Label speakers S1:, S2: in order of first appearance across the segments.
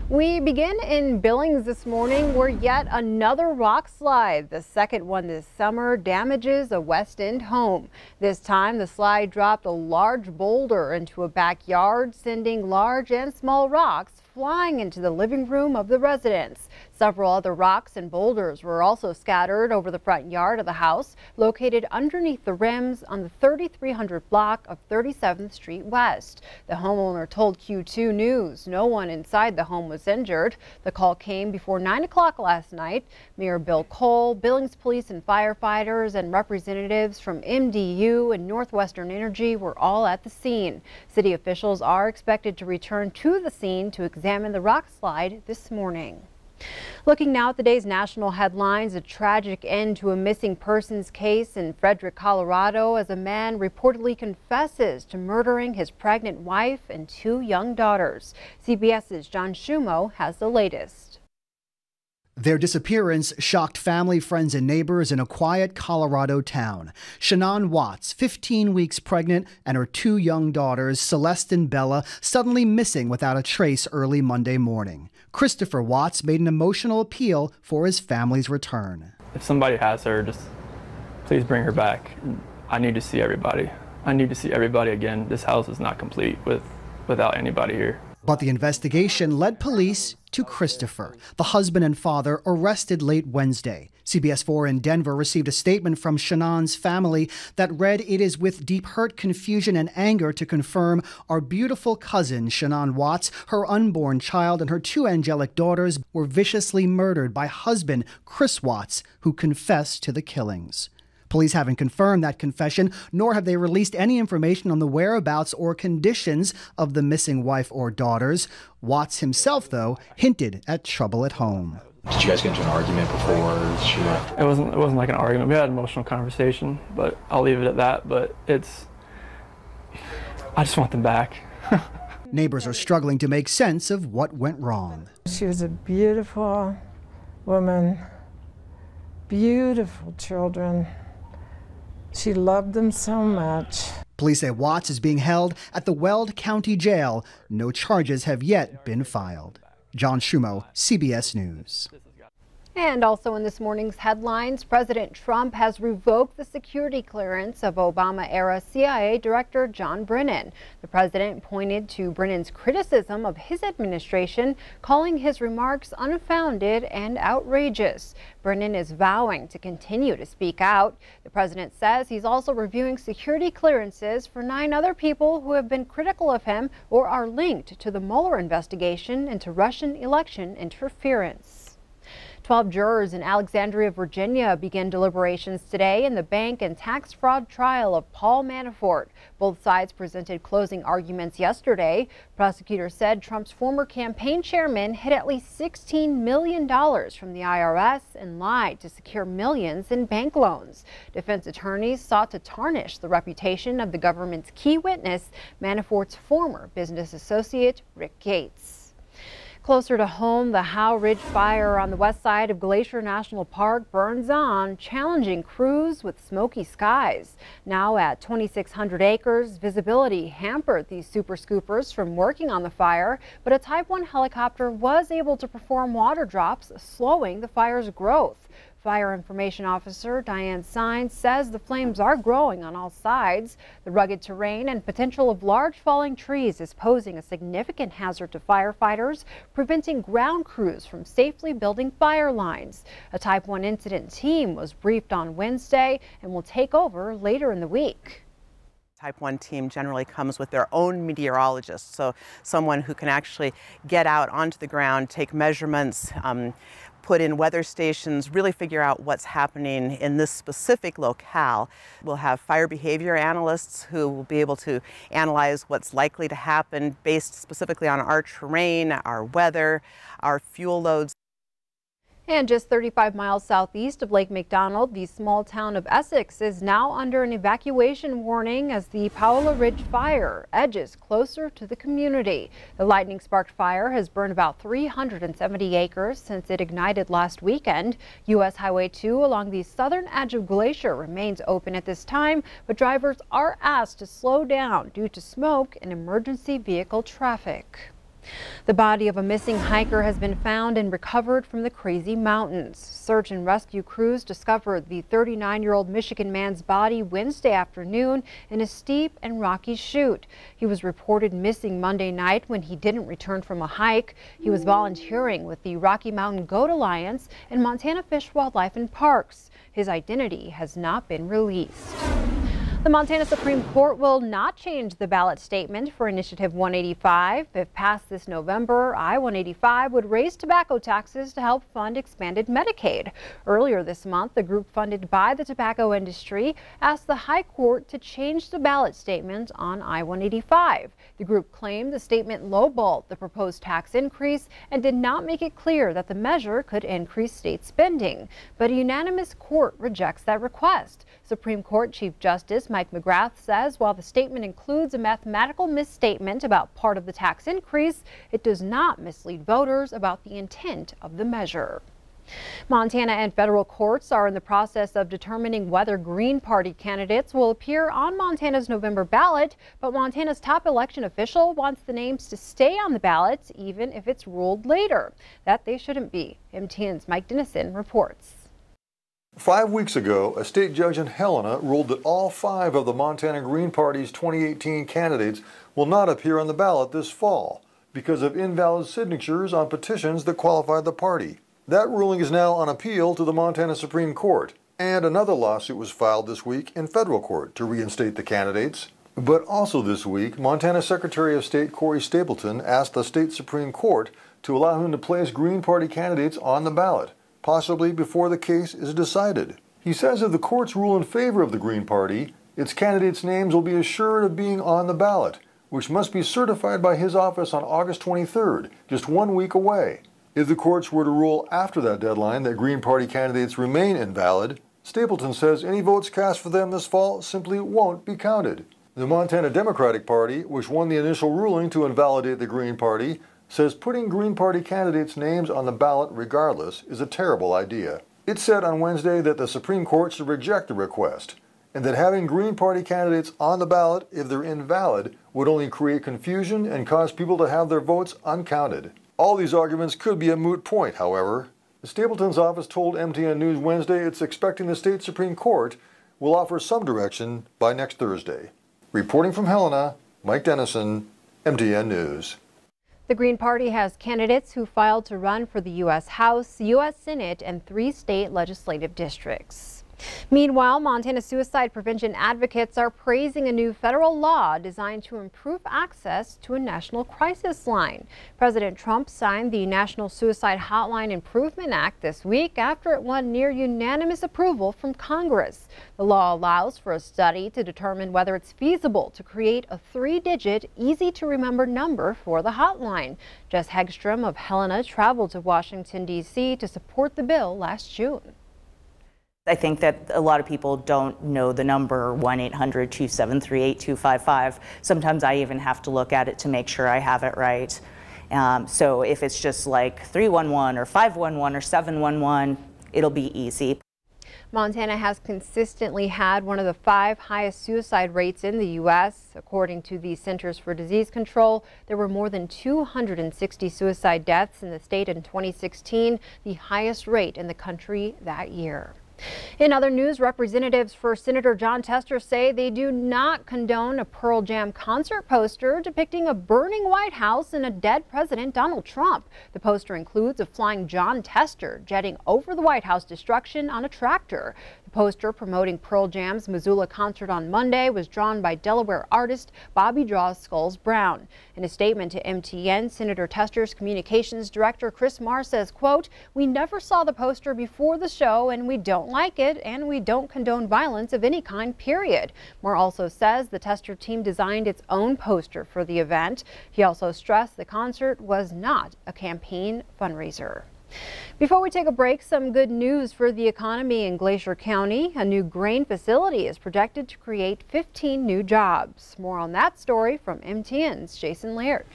S1: We begin in Billings this morning where yet another rock slide, the second one this summer, damages a West End home. This time the slide dropped a large boulder into a backyard, sending large and small rocks flying into the living room of the residence. Several other rocks and boulders were also scattered over the front yard of the house, located underneath the rims on the 3300 block of 37th Street West. The homeowner told Q2 News no one inside the home was injured. The call came before 9 o'clock last night. Mayor Bill Cole, Billings police and firefighters, and representatives from MDU and Northwestern Energy were all at the scene. City officials are expected to return to the scene to examine the rock slide this morning. Looking now at the day's national headlines, a tragic end to a missing persons case in Frederick, Colorado, as a man reportedly confesses to murdering his pregnant wife and 2 young daughters. CBS's John Schumo has the latest.
S2: Their disappearance shocked family, friends, and neighbors in a quiet Colorado town. Shannon Watts, 15 weeks pregnant, and her 2 young daughters, Celeste and Bella, suddenly missing without a trace early Monday morning. Christopher Watts made an emotional appeal for his family's return.
S3: If somebody has her, just please bring her back. I need to see everybody. I need to see everybody again. This house is not complete without anybody here.
S2: But the investigation led police to Christopher, the husband and father, arrested late Wednesday. CBS 4 in Denver received a statement from Shannon's family that read, "It is with deep hurt, confusion, and anger to confirm our beautiful cousin, Shannon Watts, her unborn child, and her 2 angelic daughters were viciously murdered by husband Chris Watts, who confessed to the killings." Police haven't confirmed that confession, nor have they released any information on the whereabouts or conditions of the missing wife or daughters. Watts himself, though, hinted at trouble at home.
S4: Did you guys get into an argument before she left?
S3: It wasn't like an argument. We had an emotional conversation, but I'll leave it at that. But I just want them back.
S2: Neighbors are struggling to make sense of what went wrong.
S5: She was a beautiful woman, beautiful children. She loved them so much.
S2: Police say Watts is being held at the Weld County Jail. No charges have yet been filed. John Schumo, CBS News.
S1: And also in this morning's headlines, President Trump has revoked the security clearance of Obama-era CIA Director John Brennan. The president pointed to Brennan's criticism of his administration, calling his remarks unfounded and outrageous. Brennan is vowing to continue to speak out. The president says he's also reviewing security clearances for 9 other people who have been critical of him or are linked to the Mueller investigation into Russian election interference. 12 jurors in Alexandria, Virginia began deliberations today in the bank and tax fraud trial of Paul Manafort. Both sides presented closing arguments yesterday. Prosecutors said Trump's former campaign chairman hid at least $16 million from the IRS and lied to secure millions in bank loans. Defense attorneys sought to tarnish the reputation of the government's key witness, Manafort's former business associate, Rick Gates. Closer to home, the Howe Ridge fire on the west side of Glacier National Park burns on, challenging crews with smoky skies. Now at 2,600 acres, visibility hampered these super scoopers from working on the fire, but a Type 1 helicopter was able to perform water drops, slowing the fire's growth. Fire Information Officer Diane Sines says the flames are growing on all sides. The rugged terrain and potential of large falling trees is posing a significant hazard to firefighters, preventing ground crews from safely building fire lines. A Type 1 incident team was briefed on Wednesday and will take over later in the week.
S6: Type 1 team generally comes with their own meteorologist, so someone who can actually get out onto the ground, take measurements, put in weather stations, really figure out what's happening in this specific locale. We'll have fire behavior analysts who will be able to analyze what's likely to happen based specifically on our terrain, our weather, our fuel loads.
S1: And just 35 miles southeast of Lake McDonald, the small town of Essex is now under an evacuation warning as the Paola Ridge fire edges closer to the community. The lightning-sparked fire has burned about 370 acres since it ignited last weekend. U.S. Highway 2 along the southern edge of Glacier remains open at this time, but drivers are asked to slow down due to smoke and emergency vehicle traffic. The body of a missing hiker has been found and recovered from the Crazy Mountains. Search and rescue crews discovered the 39-year-old Michigan man's body Wednesday afternoon in a steep and rocky chute. He was reported missing Monday night when he didn't return from a hike. He was volunteering with the Rocky Mountain Goat Alliance and Montana Fish, Wildlife and Parks. His identity has not been released. The Montana Supreme Court will not change the ballot statement for Initiative 185. If passed this November, I-185 would raise tobacco taxes to help fund expanded Medicaid. Earlier this month, the group funded by the tobacco industry asked the High Court to change the ballot statement on I-185. The group claimed the statement lowballed the proposed tax increase and did not make it clear that the measure could increase state spending. But a unanimous court rejects that request. Supreme Court Chief Justice Mike McGrath says while the statement includes a mathematical misstatement about part of the tax increase, it does not mislead voters about the intent of the measure. Montana and federal courts are in the process of determining whether Green Party candidates will appear on Montana's November ballot, but Montana's top election official wants the names to stay on the ballot even if it's ruled later that they shouldn't be. MTN's Mike Dennison reports.
S7: 5 weeks ago, a state judge in Helena ruled that all 5 of the Montana Green Party's 2018 candidates will not appear on the ballot this fall because of invalid signatures on petitions that qualified the party. That ruling is now on appeal to the Montana Supreme Court, and another lawsuit was filed this week in federal court to reinstate the candidates. But also this week, Montana Secretary of State Corey Stapleton asked the state Supreme Court to allow him to place Green Party candidates on the ballot, possibly before the case is decided. He says if the courts rule in favor of the Green Party, its candidates' names will be assured of being on the ballot, which must be certified by his office on August 23rd, just 1 week away. If the courts were to rule after that deadline that Green Party candidates remain invalid, Stapleton says any votes cast for them this fall simply won't be counted. The Montana Democratic Party, which won the initial ruling to invalidate the Green Party, says putting Green Party candidates' names on the ballot regardless is a terrible idea. It said on Wednesday that the Supreme Court should reject the request, and that having Green Party candidates on the ballot if they're invalid would only create confusion and cause people to have their votes uncounted. All these arguments could be a moot point, however. Stapleton's office told MTN News Wednesday it's expecting the state Supreme Court will offer some direction by next Thursday. Reporting from Helena, Mike Dennison, MTN News.
S1: The Green Party has candidates who filed to run for the U.S. House, U.S. Senate, and 3 state legislative districts. Meanwhile, Montana suicide prevention advocates are praising a new federal law designed to improve access to a national crisis line. President Trump signed the National Suicide Hotline Improvement Act this week after it won near unanimous approval from Congress. The law allows for a study to determine whether it's feasible to create a 3-digit, easy-to-remember number for the hotline. Jess Hegstrom of Helena traveled to Washington, D.C. to support the bill last June.
S8: I think that a lot of people don't know the number 1-800-273-8255. Sometimes I even have to look at it to make sure I have it right. So if it's just like 311 or 511 or 711, it'll be easy.
S1: Montana has consistently had one of the 5 highest suicide rates in the U.S. According to the Centers for Disease Control, there were more than 260 suicide deaths in the state in 2016, the highest rate in the country that year. In other news, representatives for Senator Jon Tester say they do not condone a Pearl Jam concert poster depicting a burning White House and a dead President Donald Trump. The poster includes a flying Jon Tester jetting over the White House destruction on a tractor. The poster promoting Pearl Jam's Missoula concert on Monday was drawn by Delaware artist Bobby Draws Skulls Brown. In a statement to MTN, Senator Tester's communications director Chris Marr says, quote, "We never saw the poster before the show and we don't like it, and we don't condone violence of any kind, period." Moore also says the Tester team designed its own poster for the event. He also stressed the concert was not a campaign fundraiser. Before we take a break, some good news for the economy in Glacier County. A new grain facility is projected to create 15 new jobs. More on that story from MTN's Jason Laird.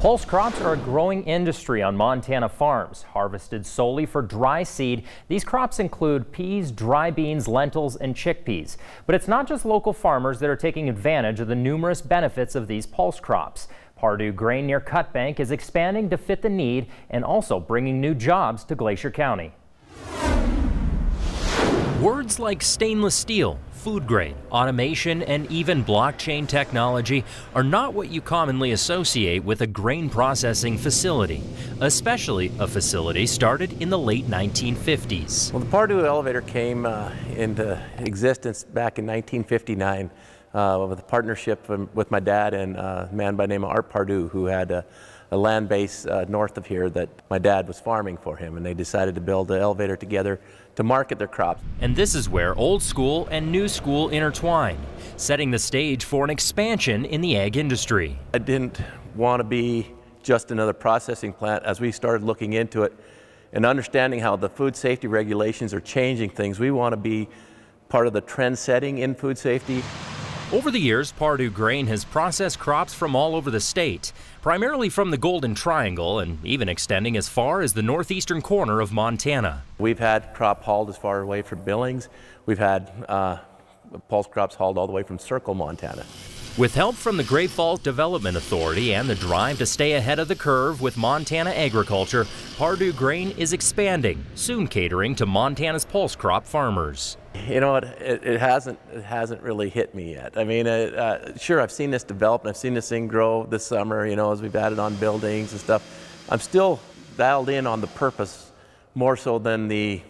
S9: Pulse crops are a growing industry on Montana farms. Harvested solely for dry seed, these crops include peas, dry beans, lentils, and chickpeas. But it's not just local farmers that are taking advantage of the numerous benefits of these pulse crops. Pardue Grain near Cut Bank is expanding to fit the need and also bringing new jobs to Glacier County.
S10: Words like stainless steel, food grade, automation, and even blockchain technology are not what you commonly associate with a grain processing facility, especially a facility started in the late 1950s.
S11: Well, the Pardue elevator came into existence back in 1959 with a partnership with my dad and a man by the name of Art Pardue, who had a land base north of here that my dad was farming for him, and they decided to build the elevator together to market their crops.
S10: And this is where old school and new school intertwine, setting the stage for an expansion in the ag industry.
S11: I didn't want to be just another processing plant. As we started looking into it and understanding how the food safety regulations are changing things, we want to be part of the trend setting in food safety.
S10: Over the years, Pardue Grain has processed crops from all over the state, primarily from the Golden Triangle and even extending as far as the northeastern corner of Montana.
S11: We've had crop hauled as far away from Billings. We've had pulse crops hauled all the way from Circle, Montana.
S10: With help from the Great Falls Development Authority and the drive to stay ahead of the curve with Montana agriculture, Pardue Grain is expanding, soon catering to Montana's pulse crop farmers.
S11: You know what, it hasn't really hit me yet. I mean, sure, I've seen this develop and I've seen this thing grow this summer, you know, as we've added on buildings and stuff. I'm still dialed in on the purpose more so than the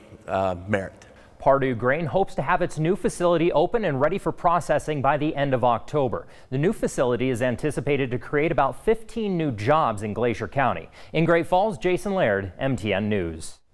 S11: merit.
S9: Pardue Grain hopes to have its new facility open and ready for processing by the end of October. The new facility is anticipated to create about 15 new jobs in Glacier County. In Great Falls, Jason Laird, MTN News.